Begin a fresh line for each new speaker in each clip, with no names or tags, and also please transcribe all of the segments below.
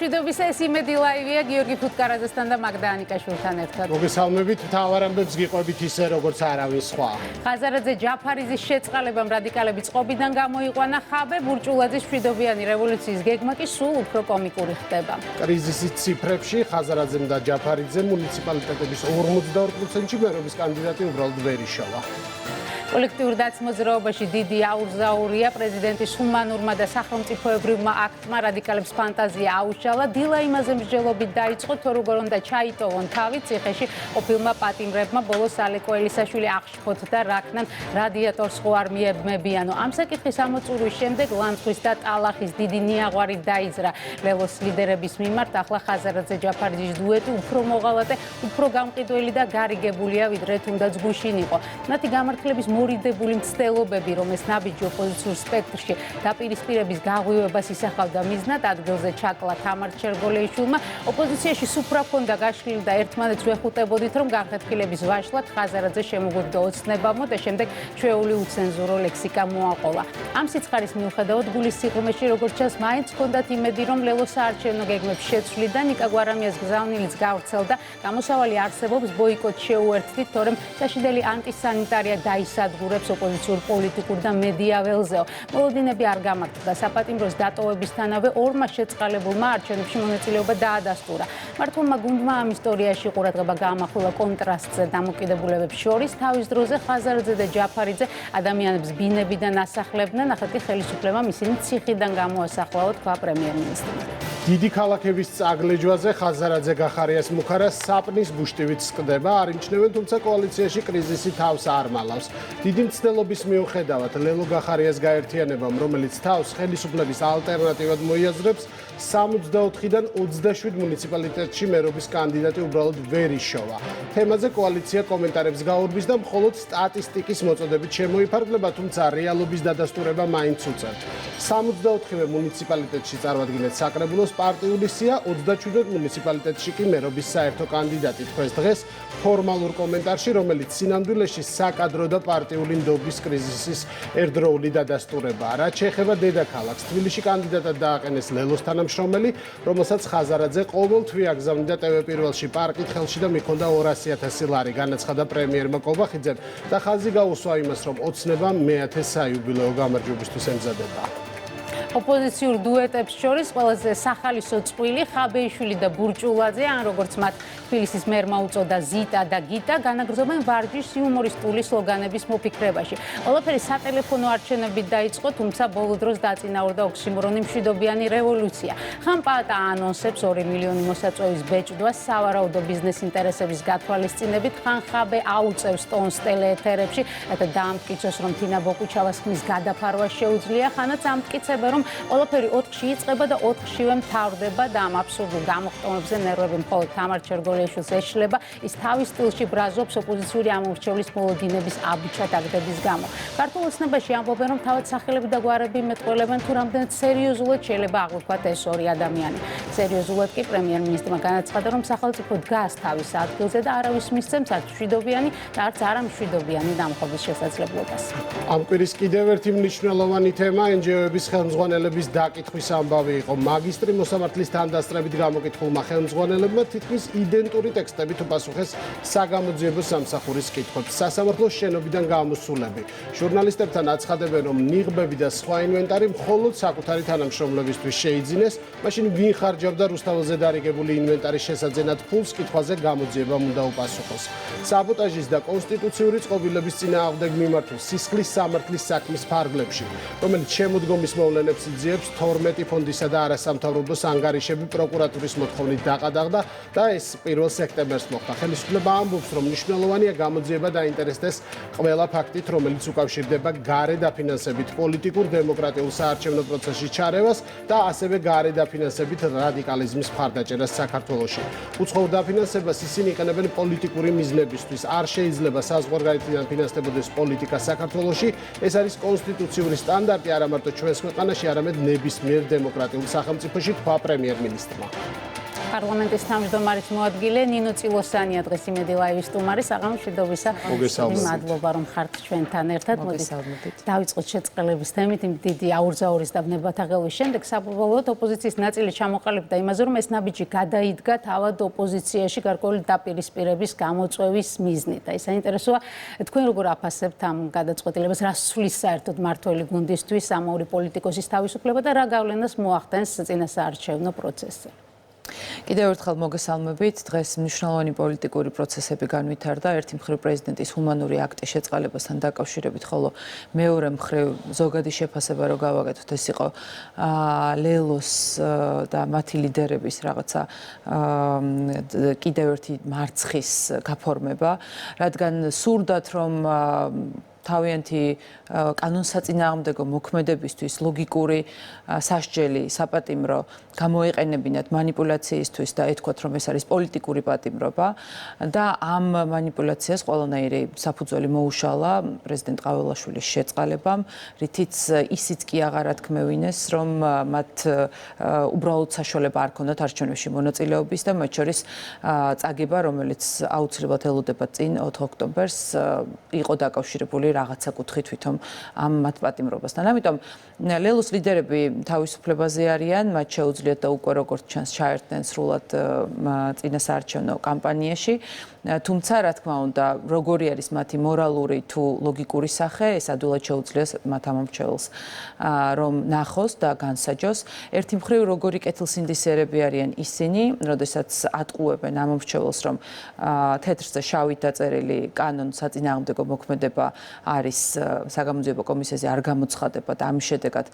მშვიდობის ეს იმედი ლაივია გიორგი ფუტკარაძესთან და მაგდა ანიკაშვილთან ერთად.
მოგესალმებით, მთავარ ამბებს გიყვებით ისე როგორც არავის სხვა.
ხაზარაძე ჯაფარიძის შეწყალებამ რადიკალები წყობიდან გამოიყვანა ხაბე, ბურჭულაძის მშვიდობიანი რევოლუციის გეგმა კი სულ უფრო კომიკური ხდება.
კრიზისის ციფრებში ხაზარაძემ და ჯაფარიძემ მუნიციპალიტეტების 52%-ში მერობის კანდიდატი უბრალოდ ვერ იშოვა.
კოლექტიურ დაცმოძრაობაში დიდი აურზაურია პრეზიდენტის ჰუმანურმა და სახელმწიფოებრივმა აქტმა რადიკალებს ფანტაზია აუშალა. დილა იმაზე მსჯელობით დაიწყო, თუ როგორ უნდა ჩაიტოვონ თავი ციხეში ყოფილმა პატიმრებმა ბოლოს ალეკო ელისაშვილი აღშფოთ და რაქნან რადიატორს ხო არ მიებმებიანო. ამ საკითხის ამოწურვის შემდეგ ლანძღვის და ტალახის დიდი ნიაღვარი დაიძრა ლელოს ლიდერების მიმართ. ახლა ხაზარაძე ჯაფარიძის დუეტი უფრო მოღალატე, უფრო გამყიდველი და გარიგებულია, ვიდრე თუნდაც გუშინ იყო. მათი გამართლების მორიდებული მცდელობები, რომ ეს ნაბიჯი ოპოზიციურ სპექტრში დაპირისპირების გაღვივებას ისახავდა მიზნად, ადგილზე ჩაკლა თამარ ჩერგოლეიშვილმა. ოპოზიციაში სუფრა ჰქონდა გაშლილი და ერთმანეთს ვეხუტებოდით, რომ განხეთქილების ვაშლად ხაზარაძე შემოგვიგდა ოცნებამო და შემდეგ ჩვეული უცენზურო ლექსიკა მოაყოლა. ამ სიცხარის მიუხედავად გულის სიღრმეში, როგორც ჩანს, მაინც ჰქონდათ იმედი, რომ ლელოს საარჩევნო გეგმებს შეცვლიდა, ნიკა გვარამიას გზავნილიც გავრცელდა. გამოსავალი არსებობს, ბოიკოტ შეუერთდით, თორემ საშიდელი ანტისანიტარია დაისადგურებს ოპოზიციურ პოლიტიკურ და მედია ველზეო. მოლოდინები არ გამართლდა. საპატიმროს დატოვებისთანავე ორმა შეწყალებულმა არჩევნებში მონაწილეობა დაადასტურა. მართლმა გუნდმა ამ ისტორიაში ყურადღება გაამახვილა კონტრასტზე დამოკიდებულებებს შორის. თავის დროზე ხაზარაძე და ჯაფარიძე ადამიანებს ბინებიდან ასახლებდნენ, ახლა კი ხელისუფლებამ ისინი ციხიდან გამოასახლაო, თქვა პრემიერ-მინისტრმა.
დიდი ქალაქების წაგლეჯვაზე ხაზარაძე გახარიას მუხარას საპნის ბუშტივით სკდება, არ იმჩნევენ, თუმცა კოალიციაში კრიზისი თავს არ მალავს. დიდი მცდელობის მიუხედავად ლელო გახარიას გაერთიანებამ, რომელიც თავს ხელისუფლების ალტერნატივად მოიაზრებს, 64-დან 27 მუნიციპალიტეტში მერობის კანდიდატი უბრალოდ ვერ იშოვა. თემაზე კოალიცია კომენტარებს გაურბის და მხოლოდ სტატისტიკის მოწოდებით შემოიფარგლება, თუმცა რეალობის დადასტურება მაინც უწევთ. 64 მუნიციპალიტეტში წარმოადგენთ საკრებულოს პარტიული სია, 27 მუნიციპალიტეტში კი მერობის საერთო კანდიდატი თქვეს დღეს ფორმალურ კომენტარში, რომელიც სინამდვილეში საკადრო და პარტიული ნდობის კრიზისის ერთდროული დადასტურებაა. რაც შეეხება დედაქალაქს, თბილისში კანდიდატად დააყენეს ლელოს თანამშრომელი, რომელსაც ხაზარაძე ყოველთვე აგზავნიდა ტევ-პირველში პარკით ხელში და მიქონდა 200,000 ლარი, განაცხადა პრემიერმა კობახიძემ და ხაზი გაუსვა იმას, რომ ოცნება მე-10 საიუბილეო გამარჯვებისთვის ემზადება.
ოპოზიციურ დუეტებს შორის ყველაზე სახალისო წყვილი ხაბეიშვილი და ბურჭულაძე, ან როგორც მათ თბილისის მერმა უწოდა ზიტა და გიტა, განაგრძობენ ვარჯიშს იუმორისტული სლოგანების მოფიქრებაში. ყველაფერი სატელეფონო არჩევნებით დაიწყო, თუმცა ბოლო დროს დაწინაურდა ოქსიმორონი მშვიდობიანი რევოლუცია. ხან პაატა ანონსებს 2 მილიონი მოსაწვევის ბეჭდვა სავარაუდო ბიზნეს ინტერესების გათვალისწინებით, ხან ხაბე აუწევს ტონს ტელეეთერებში, რათა დაამტკიცოს, რომ თინა ბოკუჩავას ხმის გადაფარვა შეუძლია, ხანაც ამტკიცება, რომ ყველაფერი 4-ში იწყება და 4-შივე მთავრდება და ამ აბსურდულ გამოხტომებზე ნერვები მხოლოდ თამარ ჩერგოლეიშვილს ეშლება. ის თავის სტილში ბრაზობს ოპოზიციური ამორჩევლის მოლოდინების აბიჩად აგდების გამო. ქართულ ოცნებაში ამბობენ, რომ თავად სახელები და გვარები მეტყველებენ, თუ რამდენად სერიოზულად შეიძლება აღვიქვათ ეს ორი ადამიანი. სერიოზულად კი პრემიერ-მინისტრმა განაცხადა, რომ სახელმწიფო დგას თავის ადგილზე და არავის მისცემს არც მშვიდობიანი და არც არამშვიდობიანი დამხობის შესაძლებლობას.
ამ კვირის კიდევ ერთი მნიშვნელოვანი თემა NGO-ების ხელმძღვანელების დაკითხვის ამბავი იყო. მაგისტრი მოსამართლის თანდასწრებით გამოკითხულმა ხელმძღვანელებმა თითქმის იდენტური ტექსტებით უპასუხეს საგამოძიებო სამსახურის კითხვებს. სასამართლოს შენობიდან გამოსულები. ჟურნალისტებთან აცხადებენ, რომ ნიღბები და სხვა ინვენტარი მხოლოდ საკუთარი თანამშრომლებისთვის შეიძინეს, მაშინ ვინ ხარჯავდა რუსთაველზე დარიგებული ინვენტარის შესაძენად ფულს, კითხვაზე გამოძიებამ უნდა უპასუხოს. საბოტაჟის და კონსტიტუციური წყობილების წინააღმდეგ მიმართულ სისხლის სამართლის საქმის ფარგლებში, რომელიც შემოდგომის მოვლენებს იძიებს 12 ფონდისა და არასამთავრობოს ანგარიშები პროკურატურის მოთხოვნით დაყადაღდა და ეს 1 სექტემბერს მოხდა. ხელისუფლება ამბობს, რომ მნიშვნელოვანია გამოძიება დაინტერესდეს ყველა ფაქტით, რომელიც უკავშირდება გარე დაფინანსებით პოლიტიკურ დემოკრატიულ საარჩევნო პროცესში ჩარევას და ასევე გარე დაფინანსებით რადიკალიზმის მხარდაჭერას საქართველოში. უცხოურ დაფინანსებას ისინი იყენებენ პოლიტიკური მიზნებისთვის. არ შეიძლება საზღვარგარეთიდან ფინანსდებოდეს პოლიტიკა საქართველოში. ეს არის კონსტიტუციური სტანდარტი არა მარტო ჩვენს ქვეყანაში, არამედ ნებისმიერ დემოკრატიულ სახელმწიფოში, თქვა პრემიერ-მინისტრმა.
პარლამენტის თავმჯდომარის მოადგილე ნინო წილოსანია დღეს იმედი ლაივის სტუმარი. საღამო მშვიდობისა. მადლობა რომ ხართ ჩვენთან ერთად. მოდით დავიწყოთ შეწყალების თემით. იმ დიდი აურზაურის და ბნებათა ღელვის შემდეგ საბოლოოდ ოპოზიციის ნაწილი ჩამოყალიბდა იმაზე, რომ ეს ნაბიჯი გადაიდგა თავად ოპოზიციაში გარკვეული დაპირისპირების გამოწვევის მიზნით. აი საინტერესოა თქვენ როგორ აფასებთ ამ გადაწყვეტილებას, რა სulis საერთოდ მართველი გუნდისთვის ამ ორი პოლიტიკოსის თავისუფლება და რა გავლენას მოახდენს წინასაარჩევნო პროცესზე.
კიდევ ერთხელ მოგესალმებით. დღეს მნიშვნელოვანი პოლიტიკური პროცესები განვითარდა. ერთი მხრივ პრეზიდენტის ჰუმანური აქტის შეწყალებასთან დაკავშირებით, ხოლო მეორე მხრივ ზოგადი შეფასება რო გავაკეთოთ, ეს იყო ლელოს და მათი ლიდერების რაღაცა კიდევ ერთი მარცხის გაფორმება, რადგან სურდათ რომ თავიანთი კანონსაწინააღმდეგო მოქმედებისთვის ლოგიკური სასჯელი საპატიმრო გამოეყენებინათ манипуляციისთვის და ეთქვათ რომ ეს არის პოლიტიკური პატიმრობა და ამ манипуляციას ყველანაირი საფუძველი მოუშალა პრეზიდენტ ყაველაშვილის შეწყალებამ, რითიც ისიც კი აღარ ათქმევინეს რომ მათ უბრალოდ საშუალება არ ქონდათ არჩევნებში მონაწილეობის და მათ შორის წაგება, რომელიც აუცილებლად ელოდება წინ 4 ოქტომბერს იყო დაკავშირებული რაღაცა კუთხით თვითონ ამ მათ პატიმრობასთან. ამიტომ ლელოს ლიდერები თავისუფლებაზე არიან, მათ შეუძლიათ და უკვე როგორც ჩანს ჩაერთნენ სრულად წინასაარჩევნო კამპანიაში. თუმცა რა თქმა უნდა, როგორი არის მათი მორალური თუ ლოგიკური სახე, ეს ადვილად შეუძლიათ მათ ამომრჩეველს რომ ნახოს და განსაჯოს. ერთი მხრივ როგორი კეთილსინდისერები არიან ისინი, როდესაც ატყუებენ ამომრჩეველს რომ თეთრზე შავით დაწერილი კანონსაწინააღმდეგო მოქმედება არის საგამოძიებო კომისიაზე არ გამოცხადება და ამის შედეგად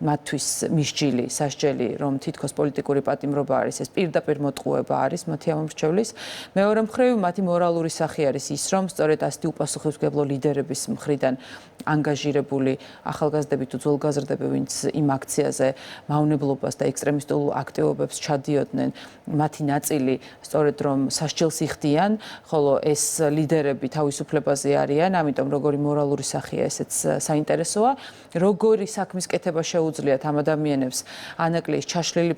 მათთვის მისჯილი, სასჯელი, რომ თითქოს პოლიტიკური პატიმრობა არის, ეს პირდაპირ მოტყუება არის მათი ამომრჩევლის. მეორე მხრივ მათი მორალური სახე არის ის, რომ სწორედ ასეთი უპასუხისმგებლო ლიდერების მხრიდან ანგაჟირებული ახალგაზრდები თუ ძველგაზრდები, ვინც იმ აქციაზე მავნებლობას და ექსტრემისტულ აქტივობებს ჩადიოდნენ, მათი ნაწილი სწორედ რომ სასჯელს იხდიან, ხოლო ეს ლიდერები თავისუფლებაზე არიან, ამიტომ როგორი მორალური სახეა, ესეც საინტერესოა. როგორი საქმის კეთება შეუძლიათ ამ ადამიანებს ანაკლის ჩაშლილი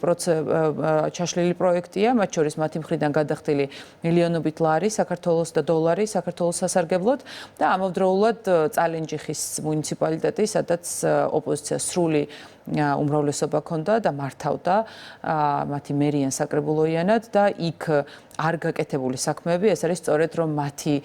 პროექტია, მათ შორის მათი მხრიდან გადახდილი მილიონობით ლარი საქართველოს და დოლარი საქართველოს სასარგებლოდ და ამავდროულად წალენჯიხის მუნიციპალიტეტი, სადაც ოპოზიციას სრული უმრავლესობა ჰქონდა და მართავდა მათი მერიან საკრებულოიანად და იქ არ გაკეთებული საქმეები, ეს არის სწორედ რომ მათი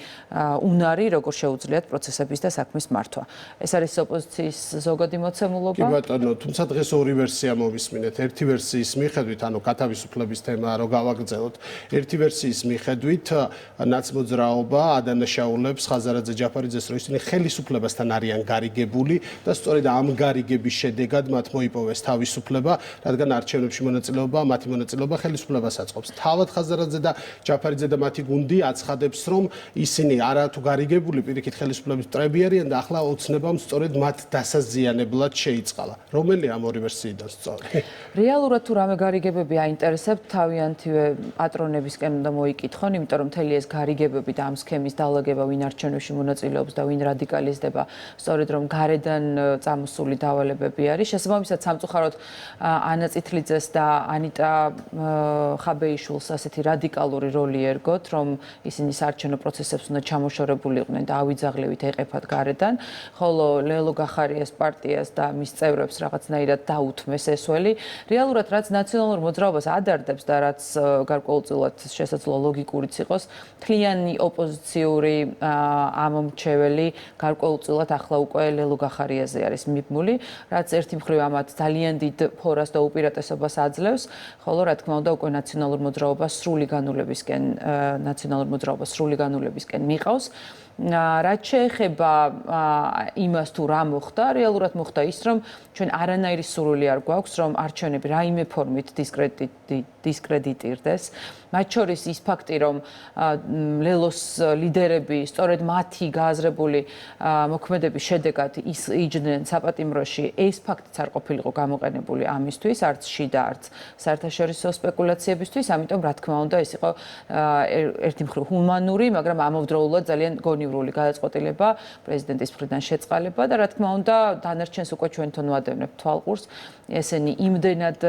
უნარი როგორ შეუძლიათ პროცესების და საქმის მართვა. ეს არის ოპოზიციის ზოგადი მოცემულობა.
კი ბატონო, თუმცა დღეს ორი ვერსია მოვისმინეთ. ერთი ვერსიის მიხედვით, ანუ გათავისუფლების თემა რო გავაგრძელოთ, ერთი ვერსიის მიხედვით ნაცმოძრაობა ადანაშაულებს ხაზარაძე ჯაფარიძეს, რომ ისინი ხელისუფლებასთან არიან გარიგებული და სწორედ ამ გარიგების შედეგად მათ მოიპოვეს თავისუფლება, რადგან არჩევნებში მონაწილეობა, მათი მონაწილეობა ხელისუფლებას აწყობს. თავად ხაზარაძე და ჯაფარიძე და მათი გუნდი აცხადებს, რომ ისინი არა თუ გარიგებული პირიქით ხელისუფლების მტრები არიან და ახლა ოცნებამ სწორედ მათ დასაზიანებლად შეიწყალა. რომელი ამ ორი ვერსიიდან სწორი?
რეალურად თუ რამე გარიგებები აინტერესებთ, თავიანთივე პატრონებისკენ უნდა მოიკითხონ, იმიტომ რომ მთელი ეს გარიგებები და ამ სქემის დალაგება, ვინ არჩევნებში მონაწილეობს და ვინ რადიკალიზდება, სწორედ რომ გარედან წამოსული დავალებები არის. შესაბამისად, სამწუხაროდ ანა წითლიძეს და ანიტა ხაბეიშვილს ასეთი რადიკალური როლი ერგოთ, რომ ისინი საარჩევნო პროცესებს უნდა ჩამოშორებულიყვნენ და ავიძაღლივით ეყეფათ გარედან, ხოლო ლელო გახარიას პარტიას და მის წევრებს რაღაცნაირად დაუთმეს ესველი. რეალურად რაც ნაციონალურ მოძრაობას ადარდებს და რაც გარკვეულწილად შესაძლოა ლოგიკურიც იყოს, მთლიანი ოპოზიციური ამომრჩეველი გარკვეულწილად ახლა უკვე ლელო გახარიაზე არის მიბმული, რაც ერთი მხრივ ამათ ძალიან დიდ ფორას და უპირატესობას აძლევს, ხოლო რა თქმა უნდა უკვე ნაციონალურ მოძრაობას სრული განულებისკენ მიყავს. რაც შეეხება იმას თუ რა მოხდა, რეალურად მოხდა ის, რომ ჩვენ არანაირი სურვილი არ გვაქვს, რომ არჩევნები რაიმე ფორმით დისკრედიტირდეს. მათ შორის ის ფაქტი, რომ ლელოს ლიდერები, სწორედ მათი გააზრებული მოქმედების შედეგად იჯდნენ საპატიმროში, ეს ფაქტიც არ ყოფილიყო გამოყენებული ამისთვის, არც შიდა, არც საერთაშორისო სპეკულაციებისთვის, ამიტომ რა თქმა უნდა ეს იყო ერთი მხრივ ჰუმანური, მაგრამ ამავდროულად ძალიან გონივრული გადაწყვეტილება პრეზიდენტის მხრიდან შეწყალება და რა თქმა უნდა დანარჩენს უკვე ჩვენ თვითონ ვადევნებთ თვალყურს, ესენი იმდენად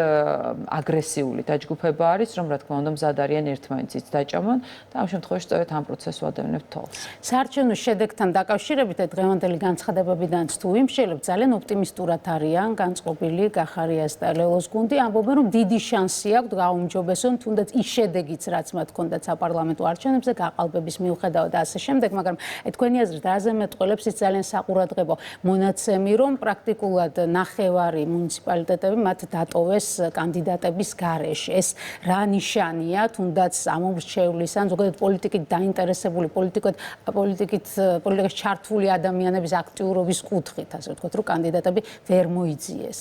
აგრესიული დაჯგუფება არის, რომ რა თქმა უნდა მზად არიან ერთმანეთს დაჭამონ და ამ შემთხვევაში სწორედ ამ პროცესს ვადევნებთ თვალს.
საარჩევნო შედეგთან დაკავშირებით დღევანდელი განცხადებებიდან თუ იმშელებ ძალიან ოპტიმისტურად არიან განწყობილი გახარიას და ლელოს გუნდი, ამბობენ რომ დიდი შანსი აქვს გაუმჯობესონ თუნდაც ის შედეგიც რაც მათ ჰქონდათ საპარლამენტო არჩევნებზე გაყალბების მიუხედავად და ასე შემდეგ, მაგრამ თქვენი აზრით რაზე მეტყველებს ის ძალიან საყურადღებო მონაცემი, რომ პრაქტიკულად ნახევარი მუნიციპალიტეტები მათ დატოვეს კანდიდატების გარეშე. ეს რა ნიშანია თუნდაც ამომრჩევლის ან ზოგადად პოლიტიკით დაინტერესებული პოლიტიკაში ჩართული ადამიანების აქტიურობის კუთხით, ასე ვთქვათ, რომ კანდიდატები ვერ მოიძიეს.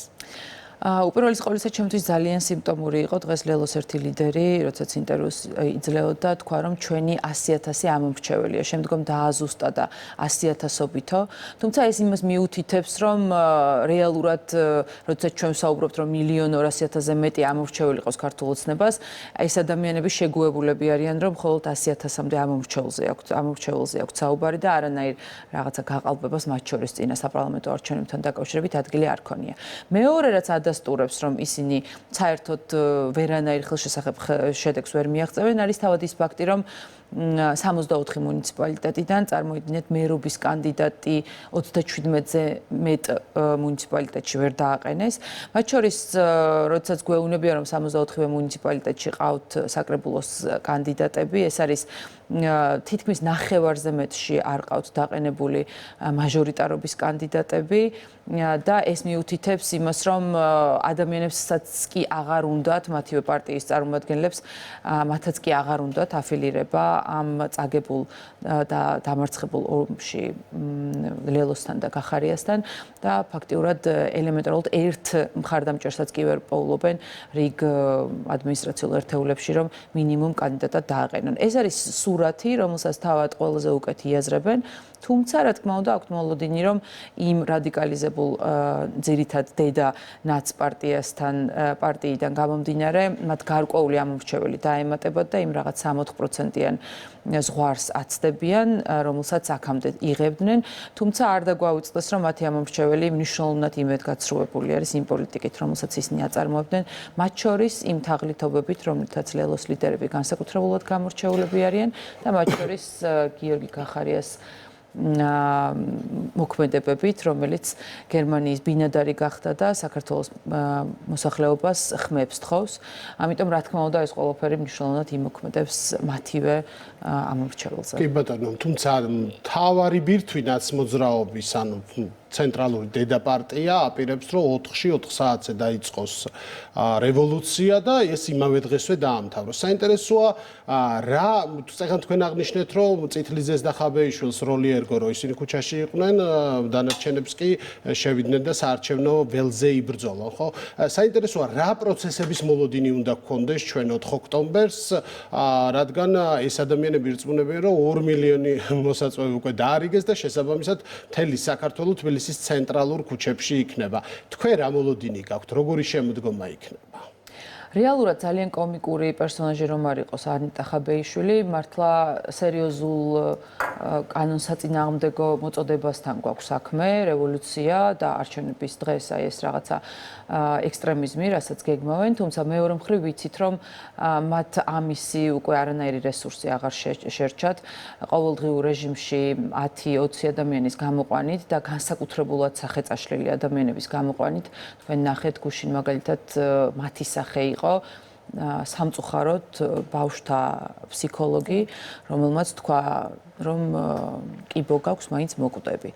უპირველეს ყოვლისა ჩემთვის ძალიან სიმპტომური იყო დღეს ლელოს ერთი ლიდერი, როდესაც ინტერვიუს იძლეოდა, თქვა რომ ჩვენი 100,000 ამომრჩეველია, შემდგომ დააზუსტა და 100,000-ობითო. თუმცა ეს იმას მიუთითებს, რომ რეალურად როდესაც ჩვენ ვსაუბრობთ, რომ 1,200,000-ზე მეტი ამომრჩეველი ყავს ქართულ ოცნებას, ეს ადამიანები შეგუებულები არიან, რომ მხოლოდ 100,000-მდე ამომრჩეველზე აქვს საუბარი და არანაირ რაღაცა გაყალბებას მათ შორის წინა საპარლამენტო არჩევნებთან დაკავშირებით ადგილი არ ქონია. მეორე რაც ადასტურებს, რომ ისინი საერთოდ ვერანაირ ხელშესახებ შედეგს ვერ მიაღწევენ, არის თავად ის ფაქტი, რომ 64 მუნიციპალიტეტიდან წარმოიდგინეთ მერობის კანდიდატი 37-ზე მეტ მუნიციპალიტეტში ვერ დააყენეს. მათ შორის, როდესაც გვეუბნებიან, რომ 64 მუნიციპალიტეტში ყავთ საკრებულოს კანდიდატები, ეს არის თითქმის ნახევარზე მეტში არ ყავთ დაყენებული მაჟორიტარობის კანდიდატები და ეს მიუთითებს იმას, რომ ადამიანებსაც კი აღარ უნდათ მათივე პარტიის წარმომადგენლებს, მათაც კი აღარ უნდათ აფილირება ამ წაგებულ და დამარცხებულ ომში ლელოსთან და გახარიასთან და ფაქტიურად ელემენტარულად ერთ მხარდამჭერსაც კი ვერ პოულობენ რიგ ადმინისტრაციულ ერთეულებში, რომ მინიმუმ კანდიდატად დააყენონ. ეს არის სურათი, რომელსაც თავად ყველაზე უკეთ იაზრებენ, თუმცა რა თქმა უნდა აქვთ მოლოდინი, რომ იმ რადიკალიზებულ ძირითად დედა პარტიიდან გამომდინარე, მათ გარკვეული ამომრჩეველი დაემატებათ და იმ რაღაც 60%-იან ზღვარს აცდებიან, რომელსაც აქამდე იღებდნენ, თუმცა არ დაგვაუწყდეს, რომ მათი ამომრჩეველი მნიშვნელოვნად იმედგაცრუებული არის იმ პოლიტიკით, რომელსაც ისინი აწარმოებდნენ, მათ შორის იმ თაღლითობებით, რომლითაც ლელოს ლიდერები განსაკუთრებულად გამორჩეულები არიან და მათ შორის გიორგი გახარიას მოქმედებებით, რომელიც გერმანიის ბინადარი გახდა და საქართველოს მოსახლეობას ხმებს თხოვს. ამიტომ რა თქმა უნდა ეს ყველაფერი მნიშვნელოვნად იმოქმედებს მათივე ამომრჩეველზე.
კი ბატონო, თუმცა თავარი ბირთვინაც მოძრაობის, ანუ ცენტრალური დედა პარტია აპირებს, რომ 4-ში 4 საათზე დაიწყოს რევოლუცია და ეს იმავე დღესვე დაამთავროს. საინტერესოა რა, წეგან თქვენ აღნიშნეთ, რომ წითლიძეს და ხაბეიშვილს როლი ერგო, რომ ისინი ქუჩაში იყვნენ, დანარჩენებს კი შევიდნენ და საარჩევნო ველზე იბრძოლონ, ხო? საინტერესოა რა პროცესების მოლოდინი უნდა გქონდეს ჩვენ 4 ოქტომბერს, რადგან ეს ადამიანები ირწმუნებიან, რომ 2 მილიონი მოსაწვევი უკვე დაარიგეს და შესაბამისად მთელი საქართველო თბილისის ცენტრალურ ქუჩებში იქნება. თქვენ რა მოლოდინი გაქვთ, როგორი შემოდგომა იქნება?
რეალურად ძალიან კომიკური პერსონაჟი რომ არ იყოს ანიტა ხაბეიშვილი, მართლა სერიოზულ კანონსაწინააღმდეგო მოწოდებასთან გვაქვს საქმე, რევოლუცია და არჩევნების დღეს აი ეს რაღაცა ექსტრემიზმი, რასაც გეგმავენ, თუმცა მეორე მხრივ ვიცით, რომ მათ ამისი უკვე არანაირი რესურსი აღარ შერჩათ. ყოველდღიურ რეჟიმში 10-20 ადამიანის გამოყვანით და განსაკუთრებულად სახეწაშლილი ადამიანების გამოყვანით, თქვენ ნახეთ გუშინ მაგალითად მათი სახე იყო სამწუხაროდ ბავშვთა ფსიქოლოგი, რომელმაც თქვა, რომ კიბო გაქვს, მაინც მოკვდები.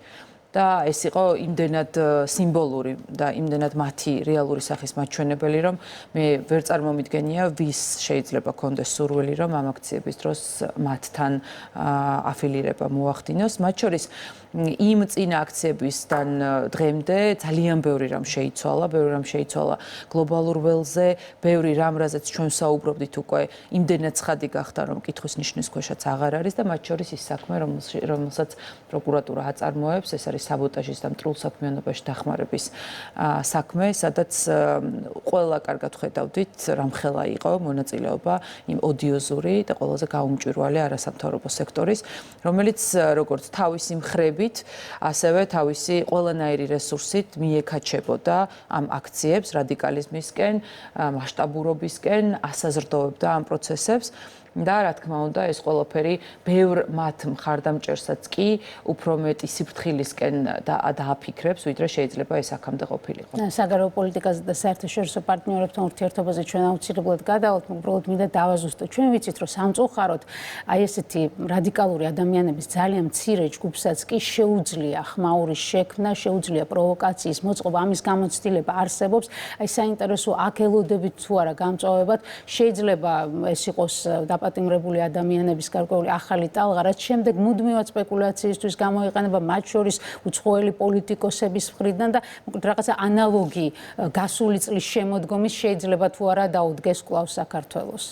და ეს იყო იმდენად სიმბოლური და იმდენად მათი რეალური სახის მაჩვენებელი, რომ მე ვერ წარმომიდგენია, ვის შეიძლება კონდეს სურვილი, რომ ამ აქციების დროს მათთან აფილირება მოახდინოს. მათ შორის იმ წინა აქციებისგან დღემდე ძალიან ბევრი რამ შეიცვალა გლობალურ ველზე, ბევრი რამ, რაზეც ჩვენ საუბრობდით უკვე, იმდენად ცხადი გახდა, რომ კითხვის ნიშნის ქვეშაც აღარ არის და მათ შორის ის საქმე, რომელსაც პროკურატურა აწარმოებს, ეს არის საბოტაჟის და მტრულ საქმიანობაში დახმარების საქმე, სადაც ყველა კარგად ხედავდით, რამხელა იყო მონაწილეობა იმ ოდიოზური და ყველაზე გაუმჭვირვალე არასამთავრობო სექტორის, რომელიც როგორც თავისი მხრებით, ასევე თავისი ყველანაირი რესურსით მიეკაჩებოდა ამ აქციებს რადიკალიზმისკენ, მასშტაბურობისკენ, ასაზრდოვებდა ამ პროცესებს. და რა თქმა უნდა ეს ყველაფერი ბევრ მათ მხარდამჭერსაც კი უფრო მეტი სიფრთხილისკენ დააფიქრებს, ვიდრე შეიძლება ეს აქამდე ყოფილიყო.
საგარეო პოლიტიკაზე და საერთაშორისო პარტნიორებთან ურთიერთობაზე ჩვენ აუცილებლად გადავალთ, უბრალოდ მინდა დავაზუსტოთ. ჩვენ ვიცით, რომ სამწუხაროდ აი ესეთი რადიკალური ადამიანების ძალიან მცირე ჯგუფსაც კი შეუძლია ხმაურის შექმნა, შეუძლია პროვოკაციის მოწყობა, ამის გამოცდილება არსებობს. აი საინტერესო აქ ელოდებით თუ არა გამწვავებად შეიძლება ეს იყოს დაპატიმრებული ადამიანების გარკვეული ახალი ტალღა, რაც შემდეგ მუდმივად სპეკულაციისთვის გამოიყენება მათ შორის უცხოელი პოლიტიკოსების მხრიდან და რაღაცა ანალოგი გასული წლის შემოდგომის შეიძლება თუ არა დაუდგეს კვლავ საქართველოს.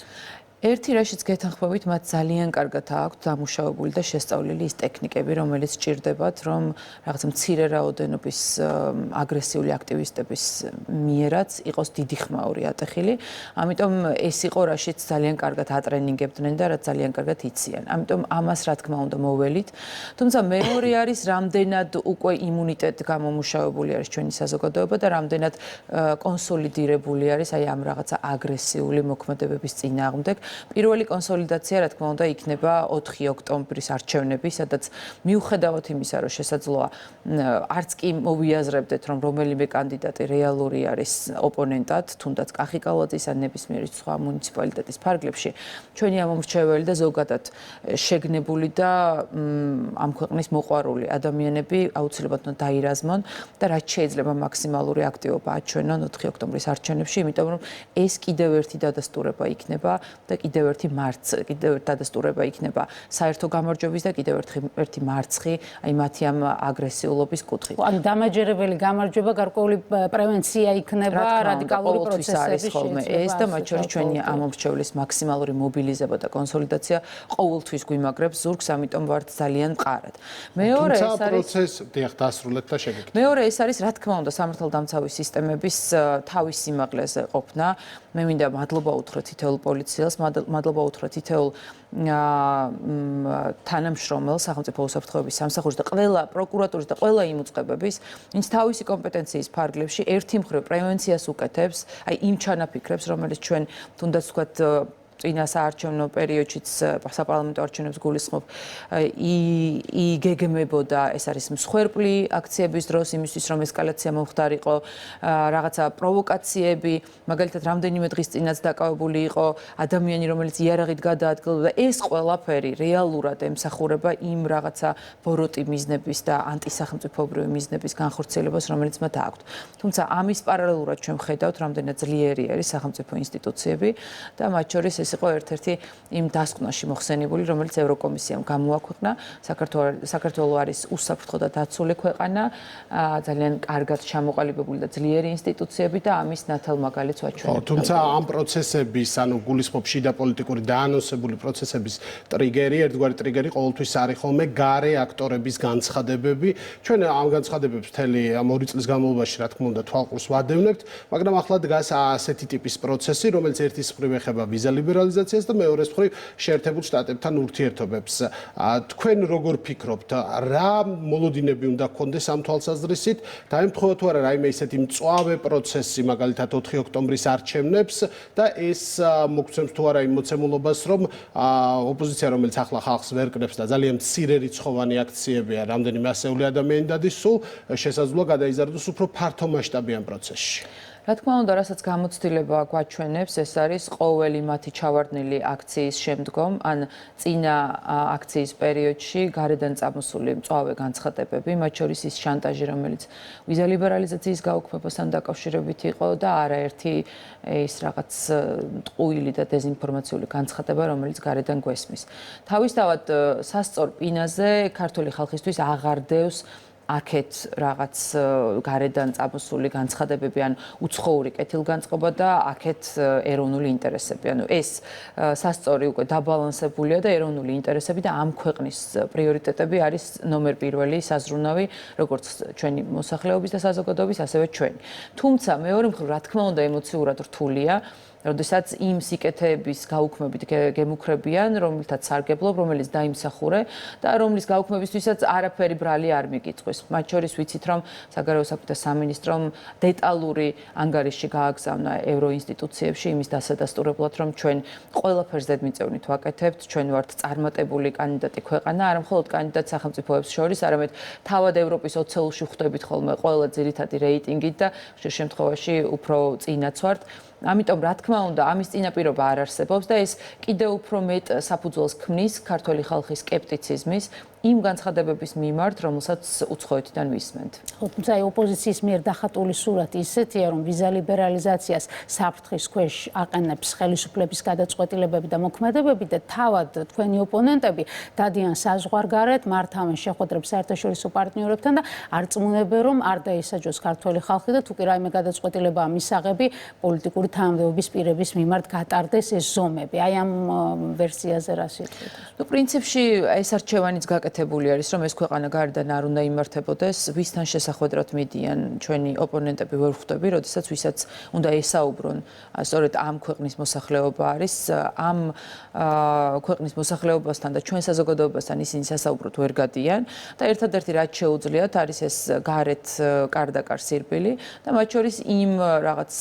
ერთი რაშიც გეთანხმებით, მათ ძალიან კარგად აქვთ დამუშავებული და შესწავლილი ის ტექნიკები, რომელიც სჭირდებათ, რომ რაღაცა მცირე რაოდენობის აგრესიული აქტივისტების მიერაც იყოს დიდი ხმაური ატეხილი. ამიტომ ეს იყო რაშიც ძალიან კარგად ატრენინგებდნენ და რაც ძალიან კარგად იციან. ამიტომ ამას რა თქმა უნდა მოველით. თუმცა მეორე არის რამდენად უკვე იმუნიტეტ გამომუშავებული არის ჩვენი საზოგადოება და რამდენად კონსოლიდირებული არის აი ამ რაღაცა აგრესიული მოქმედებების წინააღმდეგ. პირველი კონსოლიდაცია, რა თქმა უნდა, იქნება 4 ოქტომბრის არჩევნები, სადაც მიუხედავად იმისა, რომ შესაძლოა არც კი მოვიაზრებდეთ, რომ რომელიმე კანდიდატი რეალური არის ოპონენტად, თუნდაც კახიკალაძის ან ნებისმიერი სხვა მუნიციპალიტეტის ფარგლებში, ჩვენი ამომრჩეველი და ზოგადად შეგნებული და ამ ქვეყნის მოყვარული ადამიანები აუცილებლად უნდა დაირაზმონ და რაც შეიძლება მაქსიმალური აქტივობა აჩვენონ 4 ოქტომბრის არჩევნებში, იმიტომ რომ ეს კიდევ ერთი დადასტურება იქნება და კიდევ ერთი დადასტურება იქნება საერთო გამარჯვების და კიდევ ერთი მარცხი აი მათი ამ აგრესიულობის კუთხით.
ანუ დამაჯერებელი გამარჯვება გარკვეული პრევენცია იქნება რადიკალური პროცესების
ეს და მათ შორის ჩვენი ამომრჩევლის მაქსიმალური მობილიზება და კონსოლიდაცია ყოველთვის გვიმაგრებს ზურგს, ამიტომ ვართ ძალიან მყარად. მეორე ეს არის
პროცესი დასრულეთ და შეგეკითხეთ.
მეორე ეს არის რა თქმა უნდა სამართალდამცავი სისტემების თავის სიმაღლეზე ყოფნა. მე მინდა მადლობა უთხრა თითოეულ პოლიციელს, მადლობა უთხრა თითოეულ თანამშრომელს სახელმწიფო უსაფრთხოების სამსახურს და ყველა პროკურატურის და ყველა იმ უწყებების, ვინც თავისი კომპეტენციის ფარგლებში ერთი მხრივ პრევენციას უკეთებს, აი იმ ჩანაფიქრებს, რომელიც ჩვენ თუნდაც ვთქვათ წინა საარჩევნო პერიოდშიც საპარლამენტო არჩევნებს გულისხმობ იგეგმებოდა ეს არის მსხვერპლი აქციების დროს იმისთვის რომ ესკალაცია მომხდარიყო რაღაცა პროვოკაციები მაგალითად რამდენიმე დღის წინაც დაკავებული იყო ადამიანი რომელიც იარაღით გადაადგილდა ეს ყველაფერი რეალურად ემსახურება იმ რაღაცა ბოროტი მიზნების და ანტისახელმწიფოებრივი მიზნების განხორციელებას რომელიც მათ აქვთ თუმცა ამის პარალელურად ჩვენ ვხედავთ რამდენად ძლიერი არის სახელმწიფო ინსტიტუციები და მათ შორის ეს იყო ერთ-ერთი იმ დასკვნაში მოხსენებული, რომელიც ევროკომისიამ გამოაქვეყნა. საქართველო არის უსაფრთხო და დაცული ქვეყანა, ძალიან კარგად ჩამოყალიბებული და ძლიერი ინსტიტუციები და ამის ნათელ მაგალითს ვაჩვენებთ.
თუმცა ამ პროცესების, ანუ გულისხმობ შიდა პოლიტიკური დაანონსებული პროცესების ტრიგერი, ერთგვარი ტრიგერი ყოველთვის არის ხოლმე გარე აქტორების განცხადებები. ჩვენ ამ განცხადებებს მთელი ამ 2 წლის განმავლობაში, რა თქმა უნდა, თვალყურს ვადევნებთ, მაგრამ ახლა დგას ასეთი ტიპის პროცესი, რომელიც ერთის მხრივ ეხება ვიზა ლიბერალიზაციას და მეორეს მხრივ შეერთებულ შტატებთან ურთიერთობებს. თქვენ როგორ ფიქრობთ, რა მოლოდინები უნდა გქონდეს ამ თვალსაზრისით? დაემთხოვა თუ არა რაიმე ისეთი მწვავე პროცესი, მაგალითად 4 ოქტომბრის არჩევნებს და ეს მოგცემს თუ არა იმ მოცემულობას, რომ ოპოზიცია, რომელიც ახლა ხალხს ვერ კრებს და ძალიან მცირე რიცხოვანი აქციებია, რამდენიმე ასეული ადამიანი დადის, სულ შესაძლოა გადაიზარდოს უფრო ფართომასშტაბიან პროცესში.
რა თქმა უნდა, რასაც გამოცდილება გვაჩვენებს, ეს არის ყოველი მათი ჩავარდნილი აქციის შემდგომ, ან წინა აქციის პერიოდში გარედან წამოსული მწვავე განცხადებები, მათ შორის ის შანტაჟი, რომელიც ვიზა ლიბერალიზაციის გაუქმებასთან დაკავშირებით იყო და არაერთი ის რაღაც ტყუილი და დეზინფორმაციული განცხადება, რომელიც გარედან გვესმის. თავისთავად სასწორ პინაზე ქართული ხალხისთვის აღარ დევს აქეთ რაღაც გარედან წამოსული განცხადებები ან უცხოური კეთილგანწყობა და აქეთ ეროვნული ინტერესები. ანუ ეს სასწორი უკვე დაბალანსებულია და ეროვნული ინტერესები და ამ ქვეყნის პრიორიტეტები არის ნომერ პირველი საზრუნავი, როგორც ჩვენი მოსახლეობის და საზოგადოების, ასევე ჩვენი. თუმცა მეორე მხრივ, რა თქმა უნდა, ემოციურად რთულია, როდესაც იმ სიკეთეების გაუქმებით გემუქრებიან, რომელთაც სარგებლობ, რომელიც დაიმსახურე და რომლის გაუქმებისთვისაც არაფერი ბრალი არ მიგიწვის. მათ შორის ვიცით, რომ საგარეო საქმეთა სამინისტრომ დეტალური ანგარიში გააგზავნა ევროინსტიტუციებში იმის დასადასტურებლად, რომ ჩვენ ყველაფერს დედმიწევნით ვაკეთებთ, ჩვენ ვართ წარმატებული კანდიდატი ქვეყანა, არა მხოლოდ კანდიდატ სახელმწიფოებს შორის, არამედ თავად ევროპის ოცეულში ხვდებით ხოლმე ყველა ძირითადი რეიტინგით და ხშირ შემთხვევაში უფრო წინაც ვართ. ამიტომ რა თქმა უნდა, ამის წინაპირობა არ არსებობს და ეს კიდევ უფრო მეტ საფუძველს ქმნის ქართული ხალხის სკეპტიციზმის იმ განცხადებების მიმართ, რომელსაც უცხოეთიდან ვისმენთ.
თუმცა ოპოზიციის მიერ დახატული სურათი ისეთია, რომ ვიზა ლიბერალიზაციას საფრთხის ქვეშ აყენებს ხელისუფლების გადაწყვეტილებები და მოქმედებები და თავად თქვენი ოპონენტები დადიან საზღვარგარეთ, მართავენ შეხვედრებს საერთაშორისო პარტნიორებთან და არ წმუნებენ, რომ არ დაისაჯოს ქართული ხალხი და თუ კი რაიმე გადაწყვეტილება მისაღები პოლიტიკური თანამდებობის პირების მიმართ გატარდეს ეს ზომები. აი ამ ვერსიაზე რა სიტყვით?
ნუ პრინციპში ეს არჩევანიც გაკეთებული არის, რომ ეს ქვეყანა გარედან არ უნდა იმართებოდეს, ვისთან შესახვედრად მიდიან ჩვენი ოპონენტები ვერ ხვდები, როდესაც ვისაც უნდა ესაუბრონ, სწორედ ამ ქვეყნის მოსახლეობა არის, ამ ქვეყნის მოსახლეობასთან და ჩვენ საზოგადოებასთან ისინი სასაუბროდ ვერ გადიან და ერთადერთი რაც შეუძლიათ არის ეს გარეთ კარდაკარ სირბილი და მათ შორის იმ რაღაც